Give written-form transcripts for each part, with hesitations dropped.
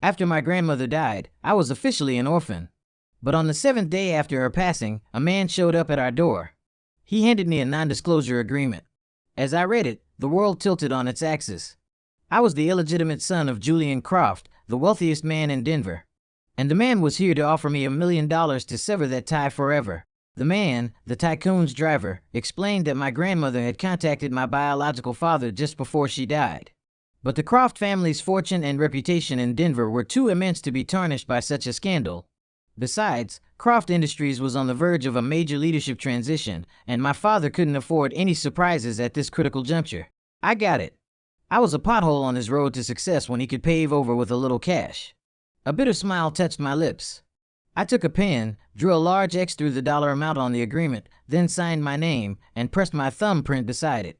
After my grandmother died, I was officially an orphan. But on the 7th day after her passing, a man showed up at our door. He handed me a non-disclosure agreement. As I read it, the world tilted on its axis. I was the illegitimate son of Julian Croft, the wealthiest man in Denver. And the man was here to offer me $1 million to sever that tie forever. The man, the tycoon's driver, explained that my grandmother had contacted my biological father just before she died. But the Croft family's fortune and reputation in Denver were too immense to be tarnished by such a scandal. Besides, Croft Industries was on the verge of a major leadership transition, and my father couldn't afford any surprises at this critical juncture. I got it. I was a pothole on his road to success when he could pave over with a little cash. A bitter smile touched my lips. I took a pen, drew a large X through the dollar amount on the agreement, then signed my name and pressed my thumbprint beside it.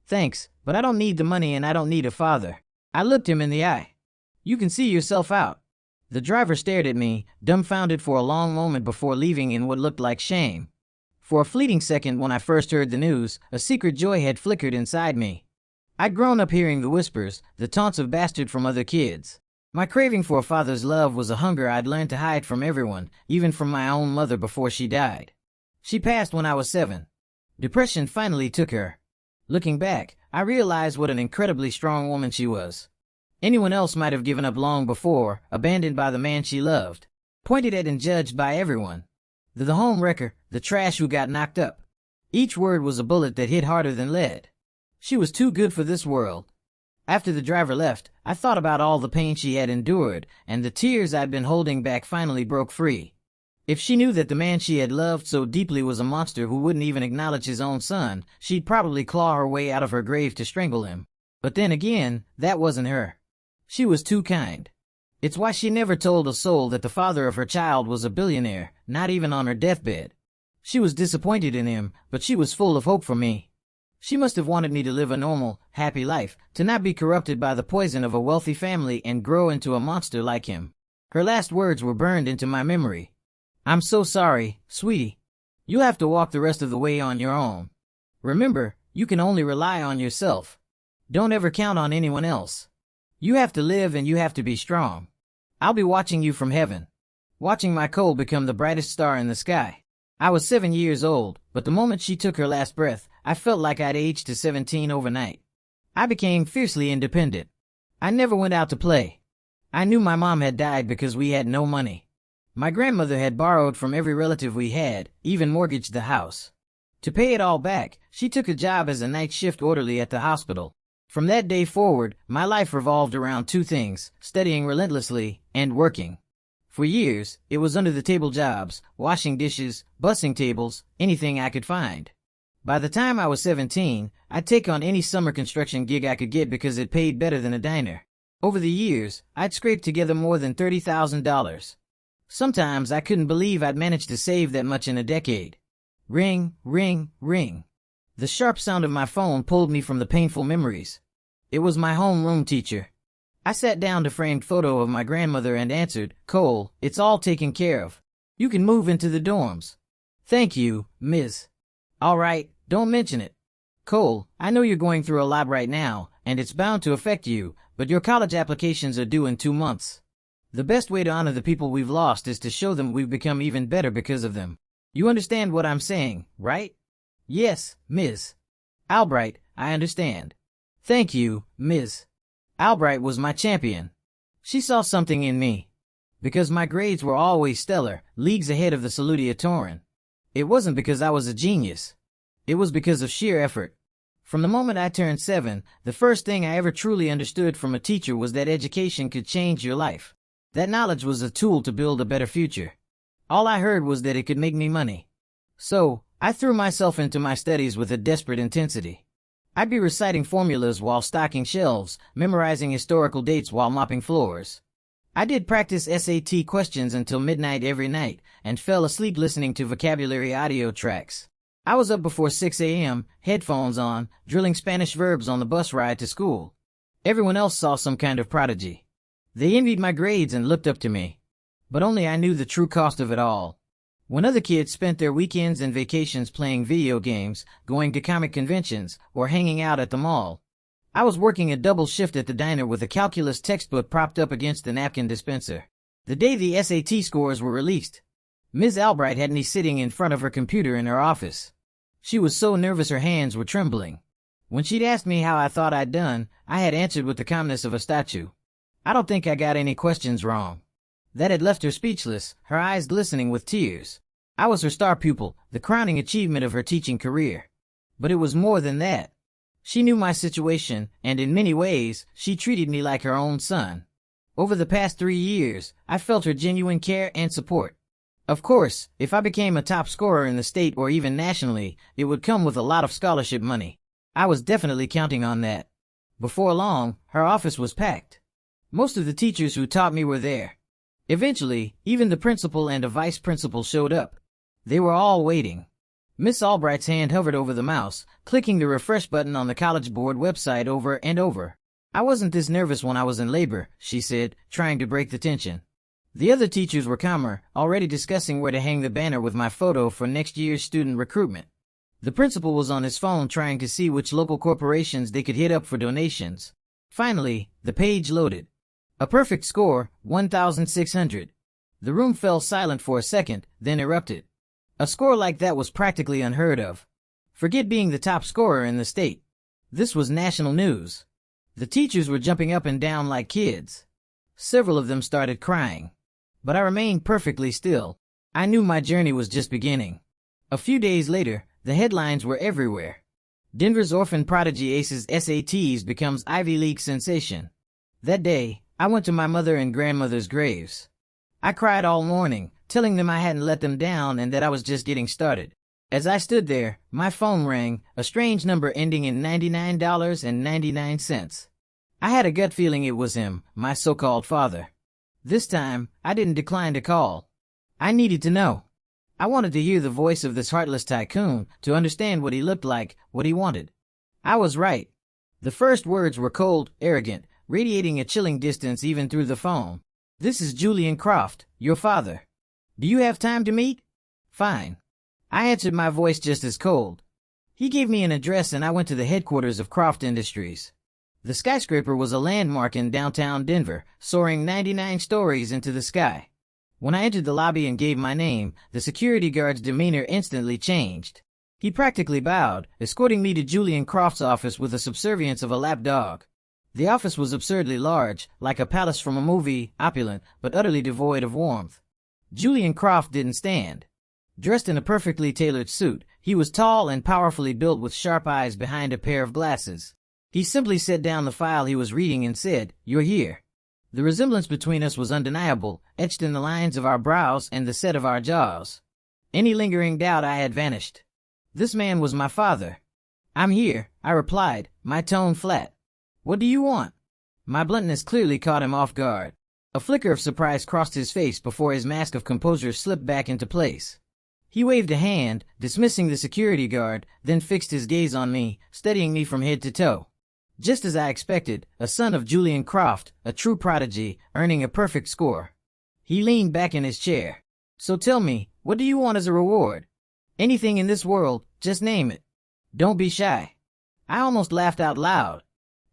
Thanks, but I don't need the money and I don't need a father. I looked him in the eye. You can see yourself out. The driver stared at me, dumbfounded for a long moment before leaving in what looked like shame. For a fleeting second when I first heard the news, a secret joy had flickered inside me. I'd grown up hearing the whispers, the taunts of bastard from other kids. My craving for a father's love was a hunger I'd learned to hide from everyone, even from my own mother before she died. She passed when I was 7. Depression finally took her. Looking back, I realized what an incredibly strong woman she was. Anyone else might have given up long before, abandoned by the man she loved, pointed at and judged by everyone. The home wrecker, the trash who got knocked up. Each word was a bullet that hit harder than lead. She was too good for this world. After the driver left, I thought about all the pain she had endured, and the tears I'd been holding back finally broke free. If she knew that the man she had loved so deeply was a monster who wouldn't even acknowledge his own son, she'd probably claw her way out of her grave to strangle him. But then again, that wasn't her. She was too kind. It's why she never told a soul that the father of her child was a billionaire, not even on her deathbed. She was disappointed in him, but she was full of hope for me. She must have wanted me to live a normal, happy life, to not be corrupted by the poison of a wealthy family and grow into a monster like him. Her last words were burned into my memory. I'm so sorry, sweetie. You'll have to walk the rest of the way on your own. Remember, you can only rely on yourself. Don't ever count on anyone else. You have to live and you have to be strong. I'll be watching you from heaven. Watching my Cole become the brightest star in the sky. I was 7 years old, but the moment she took her last breath, I felt like I'd aged to 17 overnight. I became fiercely independent. I never went out to play. I knew my mom had died because we had no money. My grandmother had borrowed from every relative we had, even mortgaged the house. To pay it all back, she took a job as a night shift orderly at the hospital. From that day forward, my life revolved around two things: studying relentlessly and working. For years, it was under-the-table jobs, washing dishes, bussing tables, anything I could find. By the time I was 17, I'd take on any summer construction gig I could get because it paid better than a diner. Over the years, I'd scraped together more than $30,000. Sometimes I couldn't believe I'd managed to save that much in a decade. Ring, ring, ring. The sharp sound of my phone pulled me from the painful memories. It was my homeroom teacher. I sat down the framed photo of my grandmother and answered, "Cole, it's all taken care of. You can move into the dorms." "Thank you, Miss." "All right, don't mention it." "Cole, I know you're going through a lot right now, and it's bound to affect you, but your college applications are due in 2 months. The best way to honor the people we've lost is to show them we've become even better because of them. You understand what I'm saying, right?" "Yes, Miss." "Albright, I understand." "Thank you, Miss." Albright was my champion. She saw something in me. Because my grades were always stellar, leagues ahead of the salutatorian. It wasn't because I was a genius. It was because of sheer effort. From the moment I turned 7, the first thing I ever truly understood from a teacher was that education could change your life. That knowledge was a tool to build a better future. All I heard was that it could make me money. So, I threw myself into my studies with a desperate intensity. I'd be reciting formulas while stocking shelves, memorizing historical dates while mopping floors. I did practice SAT questions until midnight every night, and fell asleep listening to vocabulary audio tracks. I was up before 6 a.m., headphones on, drilling Spanish verbs on the bus ride to school. Everyone else saw some kind of prodigy. They envied my grades and looked up to me. But only I knew the true cost of it all. When other kids spent their weekends and vacations playing video games, going to comic conventions, or hanging out at the mall, I was working a double shift at the diner with a calculus textbook propped up against the napkin dispenser. The day the SAT scores were released, Ms. Albright had me sitting in front of her computer in her office. She was so nervous her hands were trembling. When she'd asked me how I thought I'd done, I had answered with the calmness of a statue. I don't think I got any questions wrong. That had left her speechless, her eyes glistening with tears. I was her star pupil, the crowning achievement of her teaching career. But it was more than that. She knew my situation, and in many ways, she treated me like her own son. Over the past 3 years, I felt her genuine care and support. Of course, if I became a top scorer in the state or even nationally, it would come with a lot of scholarship money. I was definitely counting on that. Before long, her office was packed. Most of the teachers who taught me were there. Eventually, even the principal and a vice principal showed up. They were all waiting. Miss Albright's hand hovered over the mouse, clicking the refresh button on the College Board website over and over. "I wasn't this nervous when I was in labor," she said, trying to break the tension. The other teachers were calmer, already discussing where to hang the banner with my photo for next year's student recruitment. The principal was on his phone trying to see which local corporations they could hit up for donations. Finally, the page loaded. A perfect score, 1,600. The room fell silent for a second, then erupted. A score like that was practically unheard of. Forget being the top scorer in the state. This was national news. The teachers were jumping up and down like kids. Several of them started crying. But I remained perfectly still. I knew my journey was just beginning. A few days later, the headlines were everywhere. Denver's orphan prodigy aces SATs becomes Ivy League sensation. That day, I went to my mother and grandmother's graves. I cried all morning, telling them I hadn't let them down and that I was just getting started. As I stood there, my phone rang, a strange number ending in $99.99. I had a gut feeling it was him, my so-called father. This time, I didn't decline to call. I needed to know. I wanted to hear the voice of this heartless tycoon, to understand what he looked like, what he wanted. I was right. The first words were cold, arrogant, radiating a chilling distance even through the phone. "This is Julian Croft, your father. Do you have time to meet?" "Fine." I answered, my voice just as cold. He gave me an address and I went to the headquarters of Croft Industries. The skyscraper was a landmark in downtown Denver, soaring 99 stories into the sky. When I entered the lobby and gave my name, the security guard's demeanor instantly changed. He practically bowed, escorting me to Julian Croft's office with the subservience of a lapdog. The office was absurdly large, like a palace from a movie, opulent, but utterly devoid of warmth. Julian Croft didn't stand. Dressed in a perfectly tailored suit, he was tall and powerfully built with sharp eyes behind a pair of glasses. He simply set down the file he was reading and said, "You're here." The resemblance between us was undeniable, etched in the lines of our brows and the set of our jaws. Any lingering doubt I had vanished. This man was my father. "I'm here," I replied, my tone flat. "What do you want?" My bluntness clearly caught him off guard. A flicker of surprise crossed his face before his mask of composure slipped back into place. He waved a hand, dismissing the security guard, then fixed his gaze on me, studying me from head to toe. Just as I expected, a son of Julian Croft, a true prodigy, earning a perfect score. He leaned back in his chair. "So tell me, what do you want as a reward?" "Anything in this world, just name it. Don't be shy." I almost laughed out loud.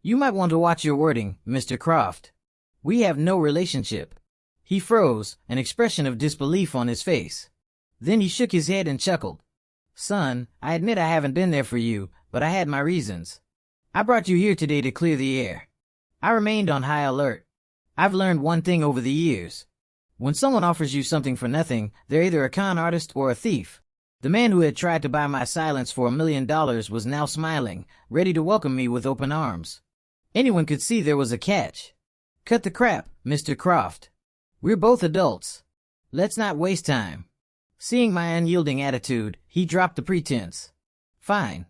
"You might want to watch your wording, Mr. Croft. We have no relationship." He froze, an expression of disbelief on his face. Then he shook his head and chuckled. "Son, I admit I haven't been there for you, but I had my reasons. I brought you here today to clear the air." I remained on high alert. I've learned one thing over the years. When someone offers you something for nothing, they're either a con artist or a thief. The man who had tried to buy my silence for $1 million was now smiling, ready to welcome me with open arms. Anyone could see there was a catch. "Cut the crap, Mr. Croft. We're both adults. Let's not waste time." Seeing my unyielding attitude, he dropped the pretense. "Fine.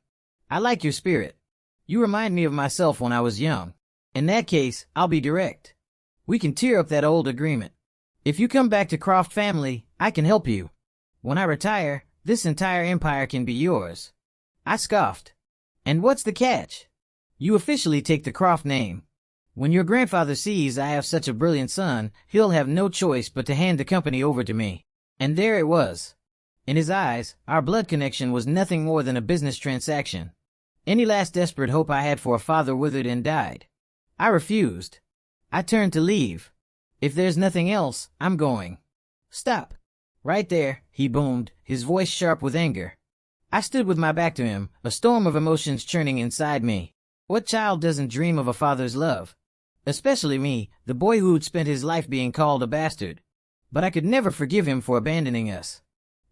I like your spirit. You remind me of myself when I was young. In that case, I'll be direct. We can tear up that old agreement. If you come back to Croft family, I can help you. When I retire, this entire empire can be yours." I scoffed. "And what's the catch?" "You officially take the Croft name. When your grandfather sees I have such a brilliant son, he'll have no choice but to hand the company over to me." And there it was. In his eyes, our blood connection was nothing more than a business transaction. Any last desperate hope I had for a father withered and died. I refused. I turned to leave. If there's nothing else, I'm going. Stop. Right there, he boomed, his voice sharp with anger. I stood with my back to him, a storm of emotions churning inside me. What child doesn't dream of a father's love? Especially me, the boy who'd spent his life being called a bastard. But I could never forgive him for abandoning us.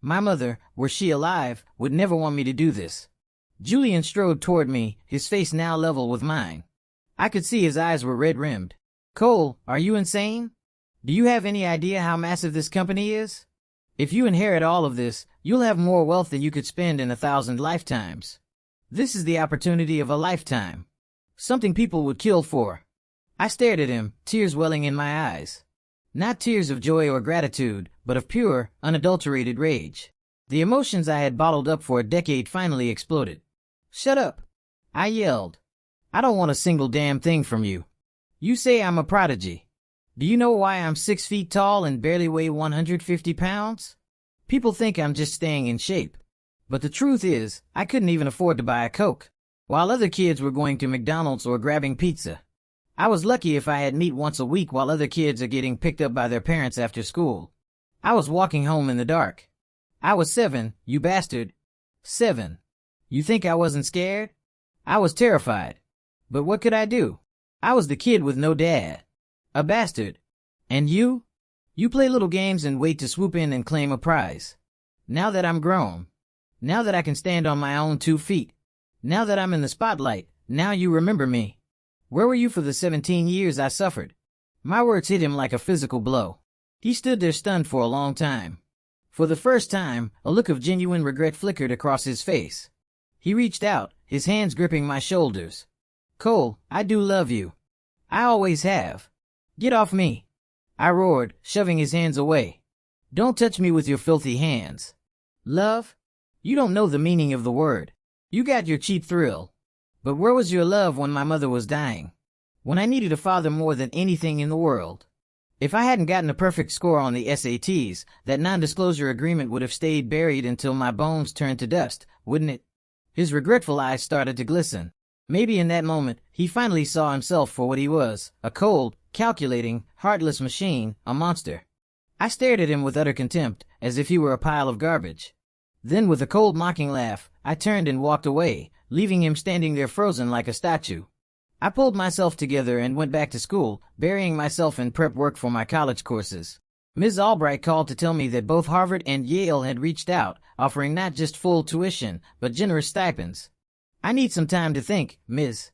My mother, were she alive, would never want me to do this. Julian strode toward me, his face now level with mine. I could see his eyes were red-rimmed. Cole, are you insane? Do you have any idea how massive this company is? If you inherit all of this, you'll have more wealth than you could spend in 1,000 lifetimes. This is the opportunity of a lifetime. Something people would kill for. I stared at him, tears welling in my eyes. Not tears of joy or gratitude, but of pure, unadulterated rage. The emotions I had bottled up for a decade finally exploded. Shut up! I yelled. I don't want a single damn thing from you. You say I'm a prodigy. Do you know why I'm 6 feet tall and barely weigh 150 pounds? People think I'm just staying in shape. But the truth is, I couldn't even afford to buy a Coke, while other kids were going to McDonald's or grabbing pizza. I was lucky if I had meat once a week while other kids are getting picked up by their parents after school. I was walking home in the dark. I was 7, you bastard. 7. You think I wasn't scared? I was terrified. But what could I do? I was the kid with no dad. A bastard. And you? You play little games and wait to swoop in and claim a prize. Now that I'm grown. Now that I can stand on my own 2 feet. Now that I'm in the spotlight, now you remember me. Where were you for the 17 years I suffered? My words hit him like a physical blow. He stood there stunned for a long time. For the first time, a look of genuine regret flickered across his face. He reached out, his hands gripping my shoulders. Cole, I do love you. I always have. Get off me. I roared, shoving his hands away. Don't touch me with your filthy hands. Love? You don't know the meaning of the word. You got your cheap thrill. But where was your love when my mother was dying? When I needed a father more than anything in the world? If I hadn't gotten a perfect score on the SATs, that non-disclosure agreement would have stayed buried until my bones turned to dust, wouldn't it? His regretful eyes started to glisten. Maybe in that moment, he finally saw himself for what he was, a cold, calculating, heartless machine, a monster. I stared at him with utter contempt, as if he were a pile of garbage. Then with a cold mocking laugh, I turned and walked away, leaving him standing there frozen like a statue. I pulled myself together and went back to school, burying myself in prep work for my college courses. Ms. Albright called to tell me that both Harvard and Yale had reached out, offering not just full tuition, but generous stipends. I need some time to think, Ms.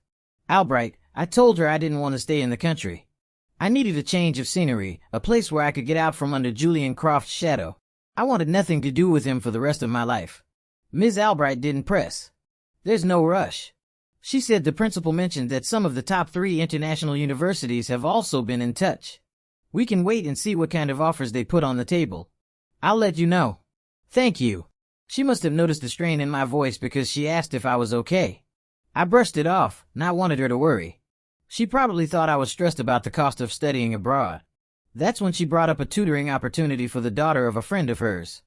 Albright. I told her I didn't want to stay in the country. I needed a change of scenery, a place where I could get out from under Julian Croft's shadow. I wanted nothing to do with him for the rest of my life. Ms. Albright didn't press. There's no rush. She said the principal mentioned that some of the top 3 international universities have also been in touch. We can wait and see what kind of offers they put on the table. I'll let you know. Thank you. She must have noticed the strain in my voice because she asked if I was okay. I brushed it off, not wanted her to worry. She probably thought I was stressed about the cost of studying abroad. That's when she brought up a tutoring opportunity for the daughter of a friend of hers.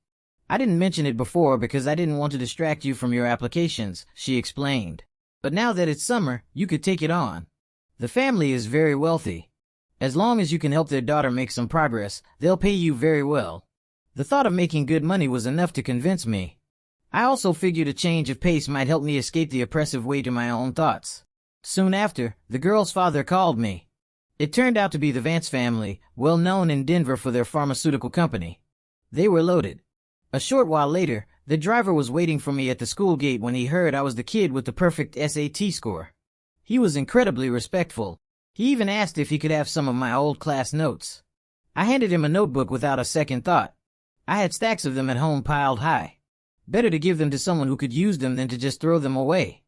I didn't mention it before because I didn't want to distract you from your applications, she explained. But now that it's summer, you could take it on. The family is very wealthy. As long as you can help their daughter make some progress, they'll pay you very well. The thought of making good money was enough to convince me. I also figured a change of pace might help me escape the oppressive weight of my own thoughts. Soon after, the girl's father called me. It turned out to be the Vance family, well known in Denver for their pharmaceutical company. They were loaded. A short while later, the driver was waiting for me at the school gate when he heard I was the kid with the perfect SAT score. He was incredibly respectful. He even asked if he could have some of my old class notes. I handed him a notebook without a second thought. I had stacks of them at home piled high. Better to give them to someone who could use them than to just throw them away.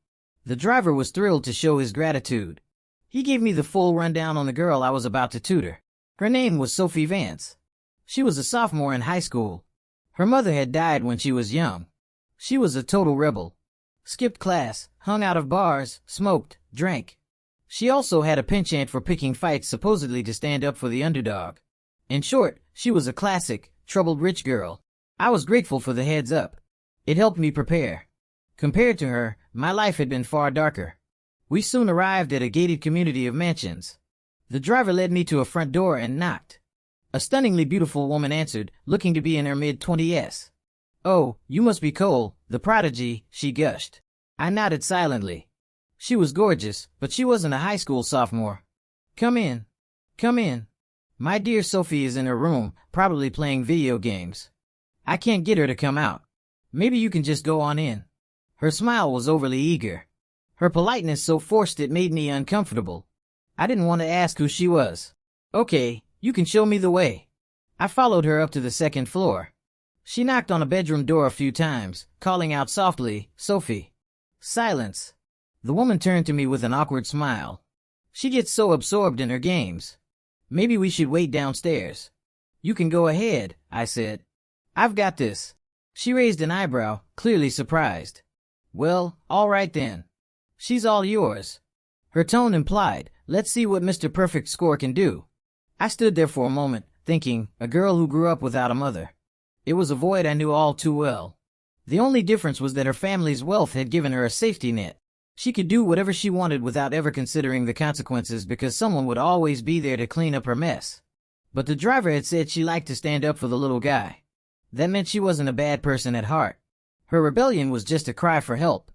The driver was thrilled to show his gratitude. He gave me the full rundown on the girl I was about to tutor. Her name was Sophie Vance. She was a sophomore in high school. Her mother had died when she was young. She was a total rebel. Skipped class, hung out of bars, smoked, drank. She also had a penchant for picking fights supposedly to stand up for the underdog. In short, she was a classic, troubled rich girl. I was grateful for the heads up. It helped me prepare. Compared to her, my life had been far darker. We soon arrived at a gated community of mansions. The driver led me to a front door and knocked. A stunningly beautiful woman answered, looking to be in her mid-20s. "Oh, you must be Cole, the prodigy," she gushed. I nodded silently. She was gorgeous, but she wasn't a high school sophomore. "Come in. Come in. My dear Sophie is in her room, probably playing video games. I can't get her to come out. Maybe you can just go on in." Her smile was overly eager. Her politeness so forced it made me uncomfortable. I didn't want to ask who she was. "Okay, you can show me the way." I followed her up to the second floor. She knocked on a bedroom door a few times, calling out softly, "Sophie." Silence. The woman turned to me with an awkward smile. She gets so absorbed in her games. "Maybe we should wait downstairs." "You can go ahead," I said. "I've got this." She raised an eyebrow, clearly surprised. "Well, all right then. She's all yours." Her tone implied, "Let's see what Mr. Perfect Score can do." I stood there for a moment, thinking, a girl who grew up without a mother. It was a void I knew all too well. The only difference was that her family's wealth had given her a safety net. She could do whatever she wanted without ever considering the consequences because someone would always be there to clean up her mess. But the driver had said she liked to stand up for the little guy. That meant she wasn't a bad person at heart. Her rebellion was just a cry for help.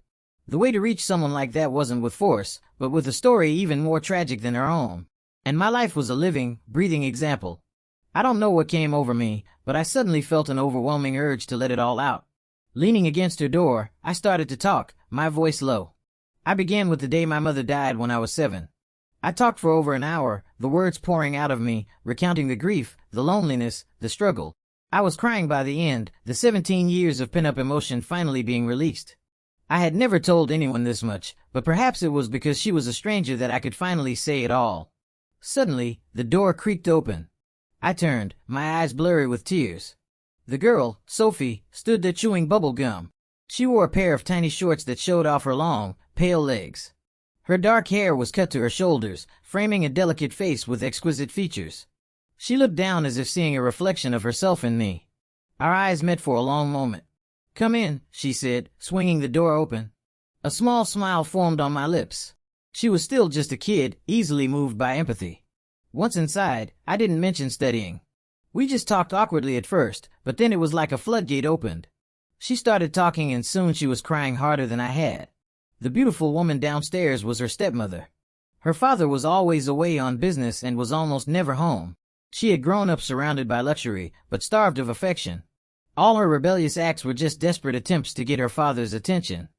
The way to reach someone like that wasn't with force, but with a story even more tragic than her own. And my life was a living, breathing example. I don't know what came over me, but I suddenly felt an overwhelming urge to let it all out. Leaning against her door, I started to talk, my voice low. I began with the day my mother died when I was 7. I talked for over an hour, the words pouring out of me, recounting the grief, the loneliness, the struggle. I was crying by the end, the 17 years of pent-up emotion finally being released. I had never told anyone this much, but perhaps it was because she was a stranger that I could finally say it all. Suddenly, the door creaked open. I turned, my eyes blurry with tears. The girl, Sophie, stood there chewing bubble gum. She wore a pair of tiny shorts that showed off her long, pale legs. Her dark hair was cut to her shoulders, framing a delicate face with exquisite features. She looked down as if seeing a reflection of herself in me. Our eyes met for a long moment. "Come in," she said, swinging the door open. A small smile formed on my lips. She was still just a kid, easily moved by empathy. Once inside, I didn't mention studying. We just talked awkwardly at first, but then it was like a floodgate opened. She started talking and soon she was crying harder than I had. The beautiful woman downstairs was her stepmother. Her father was always away on business and was almost never home. She had grown up surrounded by luxury, but starved of affection. All her rebellious acts were just desperate attempts to get her father's attention.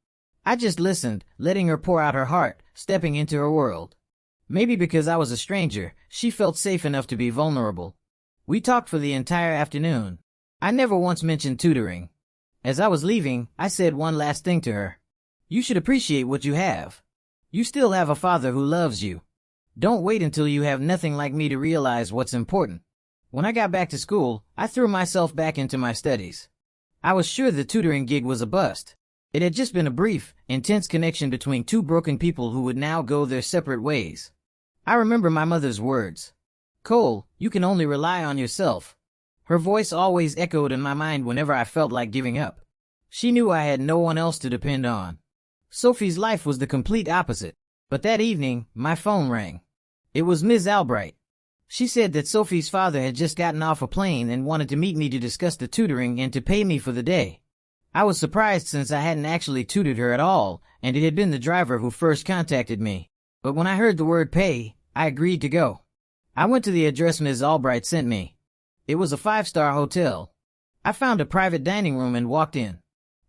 I just listened, letting her pour out her heart, stepping into her world. Maybe because I was a stranger, she felt safe enough to be vulnerable. We talked for the entire afternoon. I never once mentioned tutoring. As I was leaving, I said one last thing to her. "You should appreciate what you have. You still have a father who loves you. Don't wait until you have nothing like me to realize what's important." When I got back to school, I threw myself back into my studies. I was sure the tutoring gig was a bust. It had just been a brief, intense connection between two broken people who would now go their separate ways. I remember my mother's words. "Cole, you can only rely on yourself." Her voice always echoed in my mind whenever I felt like giving up. She knew I had no one else to depend on. Sophie's life was the complete opposite. But that evening, my phone rang. It was Ms. Albright. She said that Sophie's father had just gotten off a plane and wanted to meet me to discuss the tutoring and to pay me for the day. I was surprised since I hadn't actually tutored her at all, and it had been the driver who first contacted me. But when I heard the word pay, I agreed to go. I went to the address Ms. Albright sent me. It was a 5-star hotel. I found a private dining room and walked in.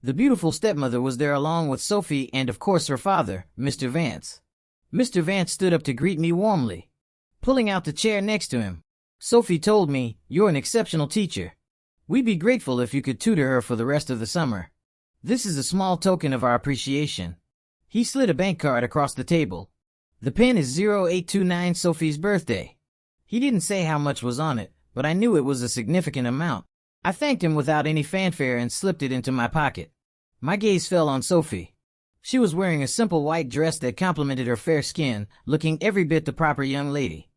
The beautiful stepmother was there along with Sophie and of course her father, Mr. Vance. Mr. Vance stood up to greet me warmly. Pulling out the chair next to him, Sophie told me, "You're an exceptional teacher. We'd be grateful if you could tutor her for the rest of the summer. This is a small token of our appreciation." He slid a bank card across the table. "The pin is 0829 Sophie's birthday." He didn't say how much was on it, but I knew it was a significant amount. I thanked him without any fanfare and slipped it into my pocket. My gaze fell on Sophie. She was wearing a simple white dress that complemented her fair skin, looking every bit the proper young lady.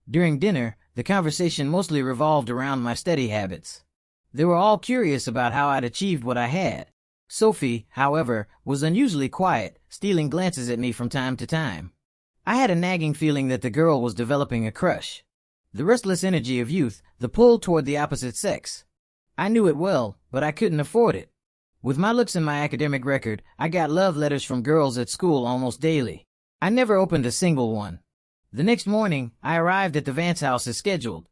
During dinner, the conversation mostly revolved around my study habits. They were all curious about how I'd achieved what I had. Sophie, however, was unusually quiet, stealing glances at me from time to time. I had a nagging feeling that the girl was developing a crush. The restless energy of youth, the pull toward the opposite sex. I knew it well, but I couldn't afford it. With my looks and my academic record, I got love letters from girls at school almost daily. I never opened a single one. The next morning, I arrived at the Vance house as scheduled.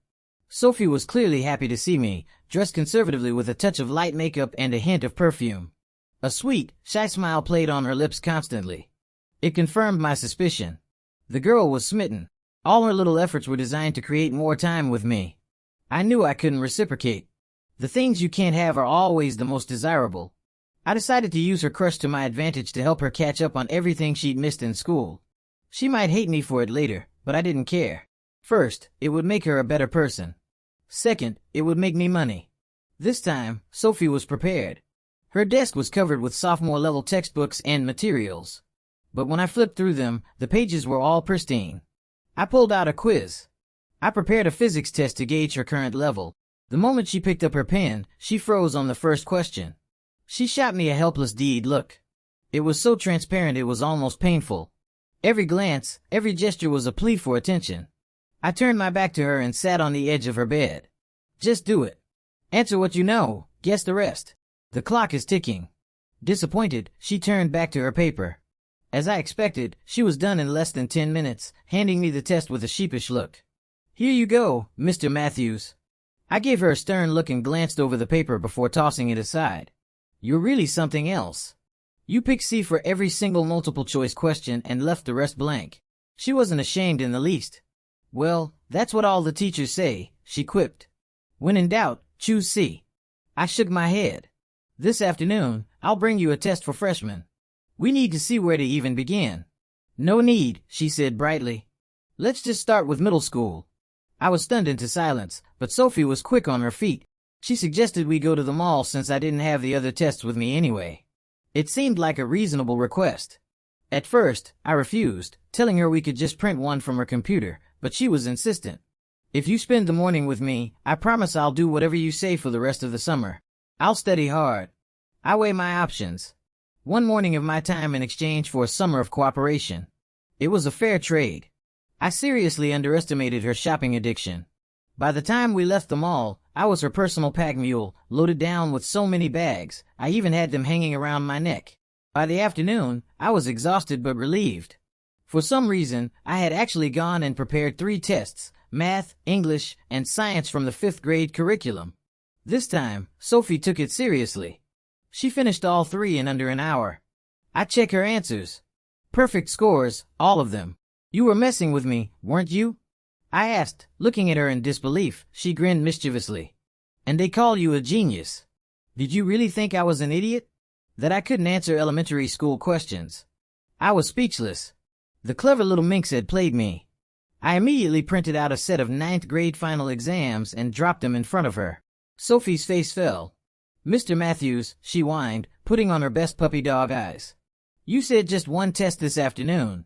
Sophie was clearly happy to see me, dressed conservatively with a touch of light makeup and a hint of perfume. A sweet, shy smile played on her lips constantly. It confirmed my suspicion. The girl was smitten. All her little efforts were designed to create more time with me. I knew I couldn't reciprocate. The things you can't have are always the most desirable. I decided to use her crush to my advantage to help her catch up on everything she'd missed in school. She might hate me for it later, but I didn't care. First, it would make her a better person. Second, it would make me money. This time, Sophie was prepared. Her desk was covered with sophomore-level textbooks and materials. But when I flipped through them, the pages were all pristine. I pulled out a quiz. I prepared a physics test to gauge her current level. The moment she picked up her pen, she froze on the first question. She shot me a helpless deed look. It was so transparent it was almost painful. Every glance, every gesture was a plea for attention. I turned my back to her and sat on the edge of her bed. Just do it. Answer what you know, guess the rest. The clock is ticking. Disappointed, she turned back to her paper. As I expected, she was done in less than 10 minutes, handing me the test with a sheepish look. Here you go, Mr. Matthews. I gave her a stern look and glanced over the paper before tossing it aside. You're really something else. You picked C for every single multiple-choice question and left the rest blank. She wasn't ashamed in the least. Well, that's what all the teachers say, she quipped. When in doubt, choose C. I shook my head. This afternoon, I'll bring you a test for freshmen. We need to see where to even begin. No need, she said brightly. Let's just start with middle school. I was stunned into silence, but Sophie was quick on her feet. She suggested we go to the mall since I didn't have the other tests with me anyway. It seemed like a reasonable request. At first, I refused, telling her we could just print one from her computer, but she was insistent. If you spend the morning with me, I promise I'll do whatever you say for the rest of the summer. I'll study hard. I weigh my options. One morning of my time in exchange for a summer of cooperation. It was a fair trade. I seriously underestimated her shopping addiction. By the time we left the mall, I was her personal pack mule, loaded down with so many bags, I even had them hanging around my neck. By the afternoon, I was exhausted but relieved. For some reason, I had actually gone and prepared 3 tests, math, English, and science from the 5th grade curriculum. This time, Sophie took it seriously. She finished all 3 in under an hour. I check her answers. Perfect scores, all of them. You were messing with me, weren't you? I asked, looking at her in disbelief. She grinned mischievously. And they call you a genius. Did you really think I was an idiot? That I couldn't answer elementary school questions? I was speechless. The clever little minx had played me. I immediately printed out a set of 9th grade final exams and dropped them in front of her. Sophie's face fell. Mr. Matthews, she whined, putting on her best puppy dog eyes. You said just one test this afternoon.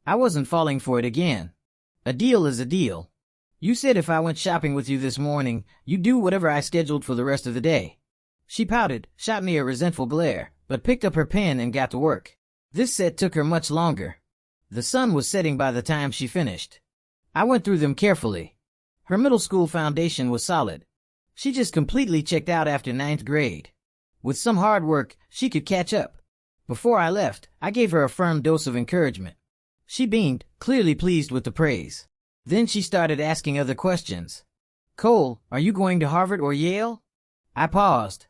I wasn't falling for it again. A deal is a deal. You said if I went shopping with you this morning, you'd do whatever I scheduled for the rest of the day. She pouted, shot me a resentful glare, but picked up her pen and got to work. This set took her much longer. The sun was setting by the time she finished. I went through them carefully. Her middle school foundation was solid. She just completely checked out after 9th grade. With some hard work, she could catch up. Before I left, I gave her a firm dose of encouragement. She beamed, clearly pleased with the praise. Then she started asking other questions. Cole, are you going to Harvard or Yale? I paused.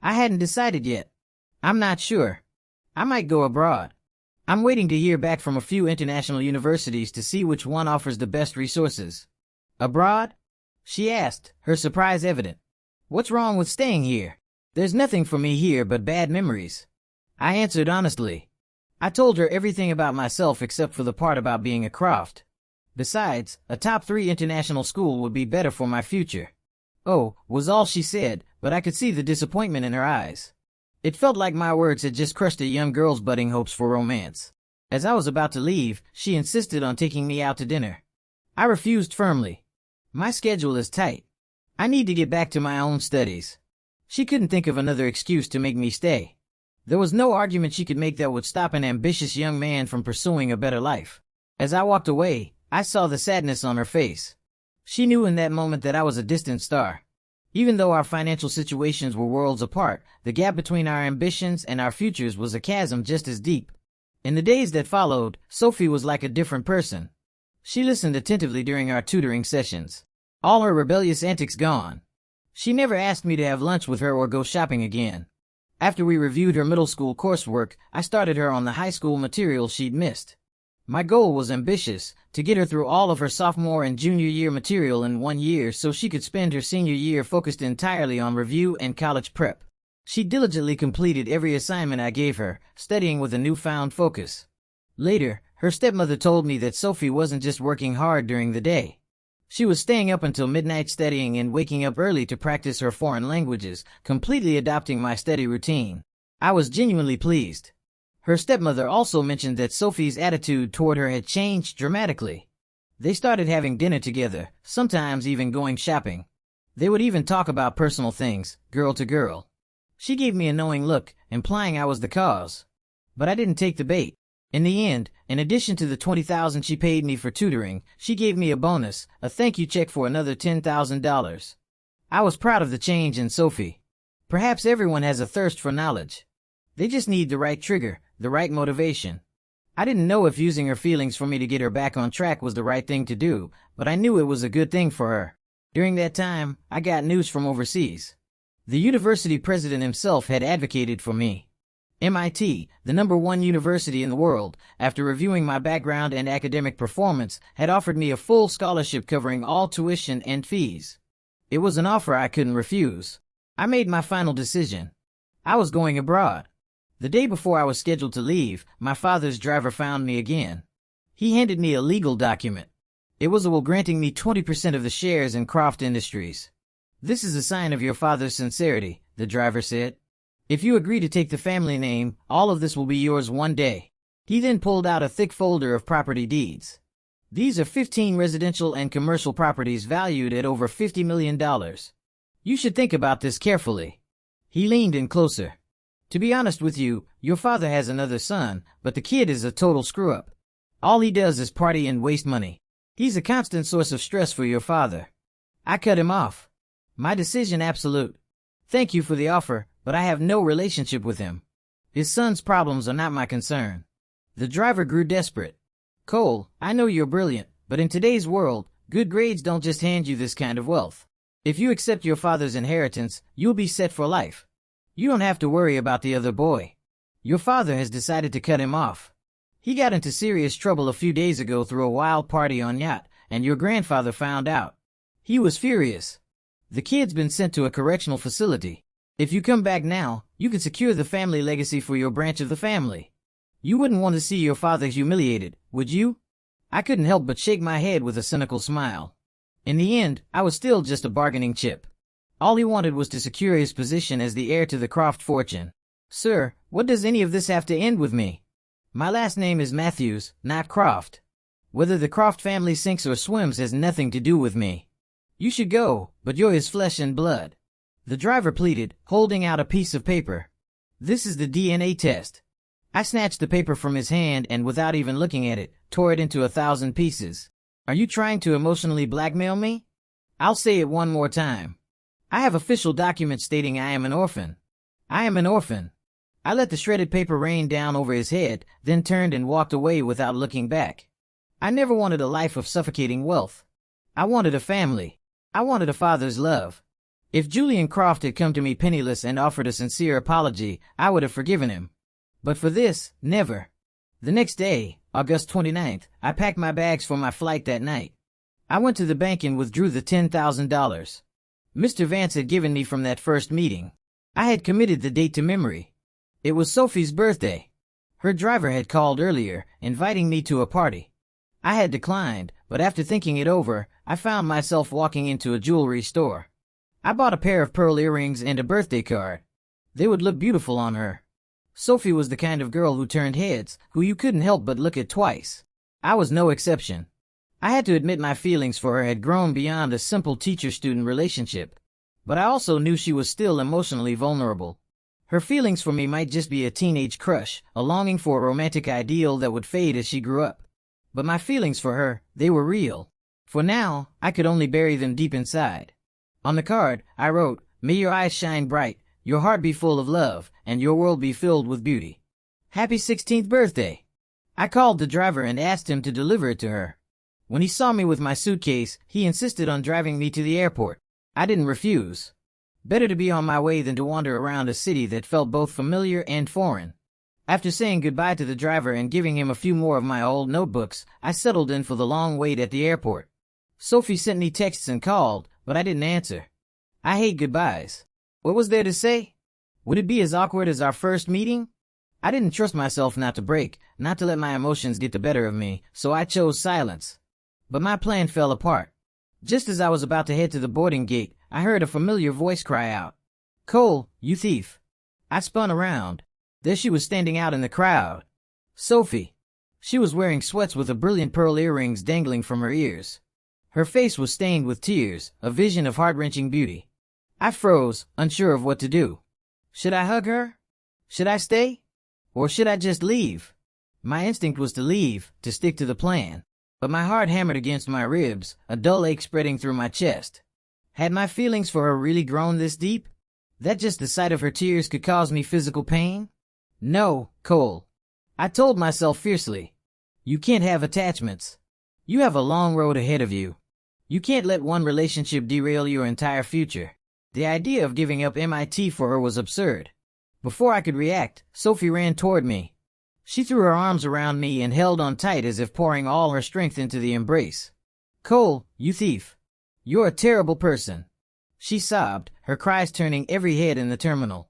I hadn't decided yet. I'm not sure. I might go abroad. I'm waiting to hear back from a few international universities to see which one offers the best resources. Abroad? She asked, her surprise evident. What's wrong with staying here? There's nothing for me here but bad memories. I answered honestly. I told her everything about myself except for the part about being a Croft. Besides, a top 3 international school would be better for my future. Oh, was all she said, but I could see the disappointment in her eyes. It felt like my words had just crushed a young girl's budding hopes for romance. As I was about to leave, she insisted on taking me out to dinner. I refused firmly. My schedule is tight. I need to get back to my own studies. She couldn't think of another excuse to make me stay. There was no argument she could make that would stop an ambitious young man from pursuing a better life. As I walked away, I saw the sadness on her face. She knew in that moment that I was a distant star. Even though our financial situations were worlds apart, the gap between our ambitions and our futures was a chasm just as deep. In the days that followed, Sophie was like a different person. She listened attentively during our tutoring sessions. All her rebellious antics gone. She never asked me to have lunch with her or go shopping again. After we reviewed her middle school coursework, I started her on the high school material she'd missed. My goal was ambitious, to get her through all of her sophomore and junior year material in 1 year so she could spend her senior year focused entirely on review and college prep. She diligently completed every assignment I gave her, studying with a newfound focus. Later, her stepmother told me that Sophie wasn't just working hard during the day. She was staying up until midnight studying and waking up early to practice her foreign languages, completely adopting my study routine. I was genuinely pleased. Her stepmother also mentioned that Sophie's attitude toward her had changed dramatically. They started having dinner together, sometimes even going shopping. They would even talk about personal things, girl to girl. She gave me a knowing look, implying I was the cause. But I didn't take the bait. In the end, in addition to the $20,000 she paid me for tutoring, she gave me a bonus, a thank you check for another $10,000. I was proud of the change in Sophie. Perhaps everyone has a thirst for knowledge. They just need the right trigger, the right motivation. I didn't know if using her feelings for me to get her back on track was the right thing to do, but I knew it was a good thing for her. During that time, I got news from overseas. The university president himself had advocated for me. MIT, the #1 university in the world, after reviewing my background and academic performance, had offered me a full scholarship covering all tuition and fees. It was an offer I couldn't refuse. I made my final decision. I was going abroad. The day before I was scheduled to leave, my father's driver found me again. He handed me a legal document. It was a will granting me 20% of the shares in Croft Industries. "This is a sign of your father's sincerity," the driver said. "If you agree to take the family name, all of this will be yours one day." He then pulled out a thick folder of property deeds. These are 15 residential and commercial properties valued at over $50 million. You should think about this carefully. He leaned in closer. "To be honest with you, your father has another son, but the kid is a total screw-up. All he does is party and waste money. He's a constant source of stress for your father." I cut him off. "My decision absolute. Thank you for the offer, but I have no relationship with him. His son's problems are not my concern." The driver grew desperate. "Cole, I know you're brilliant, but in today's world, good grades don't just hand you this kind of wealth. If you accept your father's inheritance, you'll be set for life. You don't have to worry about the other boy. Your father has decided to cut him off. He got into serious trouble a few days ago through a wild party on yacht, and your grandfather found out. He was furious. The kid's been sent to a correctional facility. If you come back now, you can secure the family legacy for your branch of the family. You wouldn't want to see your father humiliated, would you?" I couldn't help but shake my head with a cynical smile. In the end, I was still just a bargaining chip. All he wanted was to secure his position as the heir to the Croft fortune. "Sir, what does any of this have to end with me? My last name is Matthews, not Croft. Whether the Croft family sinks or swims has nothing to do with me. You should go, but you're his flesh and blood." The driver pleaded, holding out a piece of paper. "This is the DNA test." I snatched the paper from his hand and, without even looking at it, tore it into 1,000 pieces. "Are you trying to emotionally blackmail me?" "I'll say it one more time. I have official documents stating I am an orphan. I am an orphan." I let the shredded paper rain down over his head, then turned and walked away without looking back. I never wanted a life of suffocating wealth. I wanted a family. I wanted a father's love. If Julian Croft had come to me penniless and offered a sincere apology, I would have forgiven him. But for this, never. The next day, August 29th, I packed my bags for my flight that night. I went to the bank and withdrew the $10,000. Mr. Vance had given me from that first meeting. I had committed the date to memory. It was Sophie's birthday. Her driver had called earlier, inviting me to a party. I had declined, but after thinking it over, I found myself walking into a jewelry store. I bought a pair of pearl earrings and a birthday card. They would look beautiful on her. Sophie was the kind of girl who turned heads, who you couldn't help but look at twice. I was no exception. I had to admit my feelings for her had grown beyond a simple teacher-student relationship. But I also knew she was still emotionally vulnerable. Her feelings for me might just be a teenage crush, a longing for a romantic ideal that would fade as she grew up. But my feelings for her, they were real. For now, I could only bury them deep inside. On the card, I wrote, "May your eyes shine bright, your heart be full of love, and your world be filled with beauty. Happy 16th birthday." I called the driver and asked him to deliver it to her. When he saw me with my suitcase, he insisted on driving me to the airport. I didn't refuse. Better to be on my way than to wander around a city that felt both familiar and foreign. After saying goodbye to the driver and giving him a few more of my old notebooks, I settled in for the long wait at the airport. Sophie sent me texts and called, but I didn't answer. I hate goodbyes. What was there to say? Would it be as awkward as our first meeting? I didn't trust myself not to break, not to let my emotions get the better of me, so I chose silence. But my plan fell apart. Just as I was about to head to the boarding gate, I heard a familiar voice cry out, "Cole, you thief." I spun around. There she was standing out in the crowd. Sophie. She was wearing sweats with a brilliant pearl earrings dangling from her ears. Her face was stained with tears, a vision of heart-wrenching beauty. I froze, unsure of what to do. Should I hug her? Should I stay? Or should I just leave? My instinct was to leave, to stick to the plan. But my heart hammered against my ribs, a dull ache spreading through my chest. Had my feelings for her really grown this deep? That just the sight of her tears could cause me physical pain? No, Cole. I told myself fiercely. You can't have attachments. You have a long road ahead of you. You can't let one relationship derail your entire future. The idea of giving up MIT for her was absurd. Before I could react, Sophie ran toward me. She threw her arms around me and held on tight as if pouring all her strength into the embrace. "Cole, you thief. You're a terrible person." She sobbed, her cries turning every head in the terminal.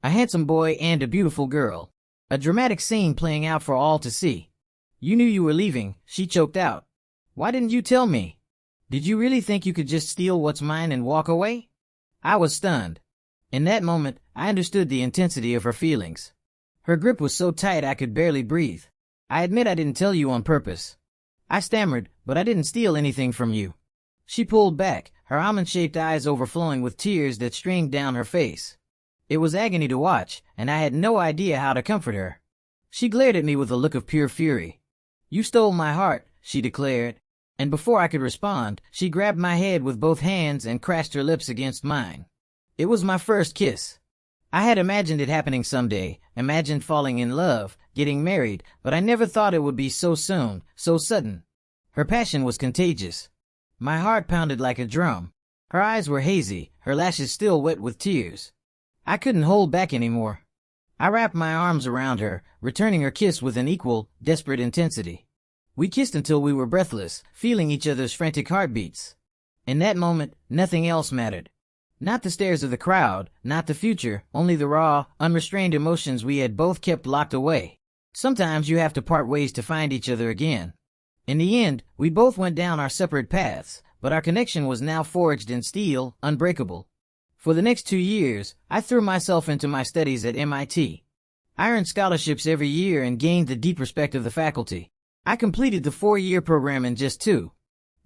A handsome boy and a beautiful girl. A dramatic scene playing out for all to see. "You knew you were leaving," she choked out. "Why didn't you tell me? Did you really think you could just steal what's mine and walk away?" I was stunned. In that moment, I understood the intensity of her feelings. Her grip was so tight I could barely breathe. "I admit I didn't tell you on purpose." I stammered, "But I didn't steal anything from you." She pulled back, her almond-shaped eyes overflowing with tears that streamed down her face. It was agony to watch, and I had no idea how to comfort her. She glared at me with a look of pure fury. "You stole my heart," she declared. And before I could respond, she grabbed my head with both hands and crashed her lips against mine. It was my first kiss. I had imagined it happening someday, imagined falling in love, getting married, but I never thought it would be so soon, so sudden. Her passion was contagious. My heart pounded like a drum. Her eyes were hazy, her lashes still wet with tears. I couldn't hold back anymore. I wrapped my arms around her, returning her kiss with an equal, desperate intensity. We kissed until we were breathless, feeling each other's frantic heartbeats. In that moment, nothing else mattered. Not the stares of the crowd, not the future, only the raw, unrestrained emotions we had both kept locked away. Sometimes you have to part ways to find each other again. In the end, we both went down our separate paths, but our connection was now forged in steel, unbreakable. For the next 2 years, I threw myself into my studies at MIT. I earned scholarships every year and gained the deep respect of the faculty. I completed the 4-year program in just 2.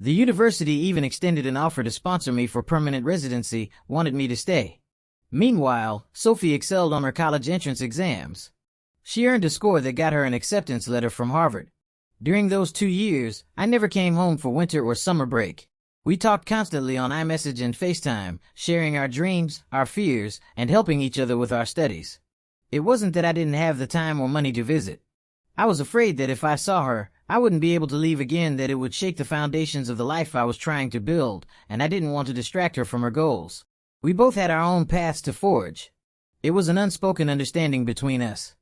The university even extended an offer to sponsor me for permanent residency, wanted me to stay. Meanwhile, Sophie excelled on her college entrance exams. She earned a score that got her an acceptance letter from Harvard. During those 2 years, I never came home for winter or summer break. We talked constantly on iMessage and FaceTime, sharing our dreams, our fears, and helping each other with our studies. It wasn't that I didn't have the time or money to visit. I was afraid that if I saw her, I wouldn't be able to leave again, that it would shake the foundations of the life I was trying to build, and I didn't want to distract her from her goals. We both had our own paths to forge. It was an unspoken understanding between us.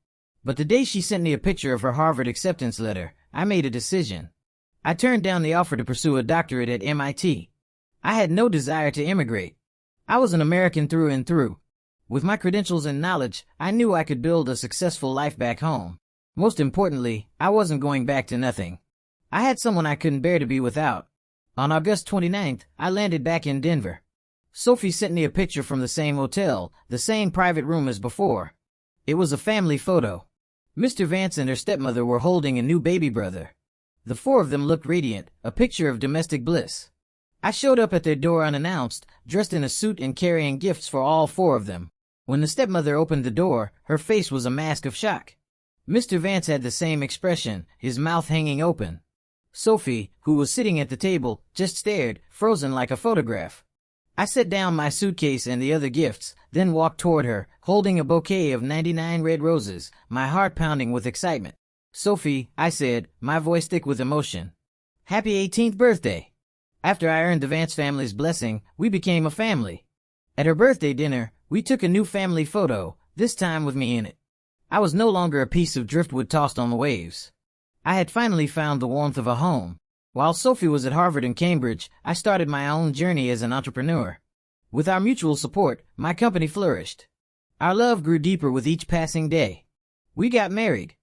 But the day she sent me a picture of her Harvard acceptance letter, I made a decision. I turned down the offer to pursue a doctorate at MIT. I had no desire to immigrate. I was an American through and through. With my credentials and knowledge, I knew I could build a successful life back home. Most importantly, I wasn't going back to nothing. I had someone I couldn't bear to be without. On August 29th, I landed back in Denver. Sophie sent me a picture from the same hotel, the same private room as before. It was a family photo. Mr. Vance and her stepmother were holding a new baby brother. The 4 of them looked radiant, a picture of domestic bliss. I showed up at their door unannounced, dressed in a suit and carrying gifts for all 4 of them. When the stepmother opened the door, her face was a mask of shock. Mr. Vance had the same expression, his mouth hanging open. Sophie, who was sitting at the table, just stared, frozen like a photograph. I set down my suitcase and the other gifts, then walked toward her, holding a bouquet of 99 red roses, my heart pounding with excitement. "Sophie," I said, my voice thick with emotion. "Happy 18th birthday." After I earned the Vance family's blessing, we became a family. At her birthday dinner, we took a new family photo, this time with me in it. I was no longer a piece of driftwood tossed on the waves. I had finally found the warmth of a home. While Sophie was at Harvard and Cambridge, I started my own journey as an entrepreneur. With our mutual support, my company flourished. Our love grew deeper with each passing day. We got married.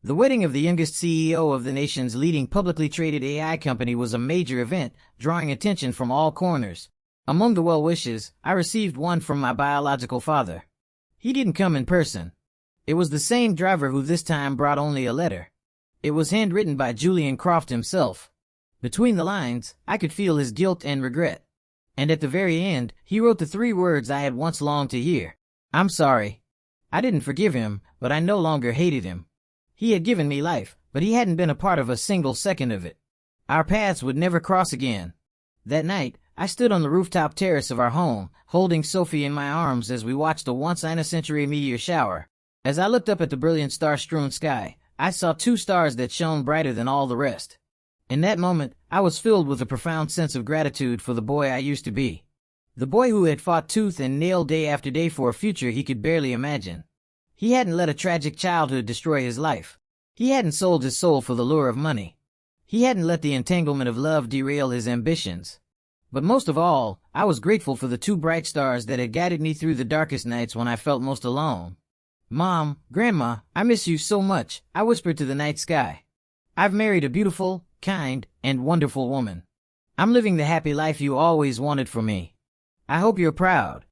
The wedding of the youngest CEO of the nation's leading publicly traded AI company was a major event, drawing attention from all corners. Among the well-wishes, I received one from my biological father. He didn't come in person. It was the same driver who this time brought only a letter. It was handwritten by Julian Croft himself. Between the lines, I could feel his guilt and regret. And at the very end, he wrote the 3 words I had once longed to hear. "I'm sorry." I didn't forgive him, but I no longer hated him. He had given me life, but he hadn't been a part of a single second of it. Our paths would never cross again. That night, I stood on the rooftop terrace of our home, holding Sophie in my arms as we watched a once-in-a-century meteor shower. As I looked up at the brilliant star-strewn sky, I saw 2 stars that shone brighter than all the rest. In that moment, I was filled with a profound sense of gratitude for the boy I used to be. The boy who had fought tooth and nail day after day for a future he could barely imagine. He hadn't let a tragic childhood destroy his life. He hadn't sold his soul for the lure of money. He hadn't let the entanglement of love derail his ambitions. But most of all, I was grateful for the 2 bright stars that had guided me through the darkest nights when I felt most alone. "Mom, Grandma, I miss you so much," I whispered to the night sky. "I've married a beautiful, kind, and wonderful woman. I'm living the happy life you always wanted for me. I hope you're proud."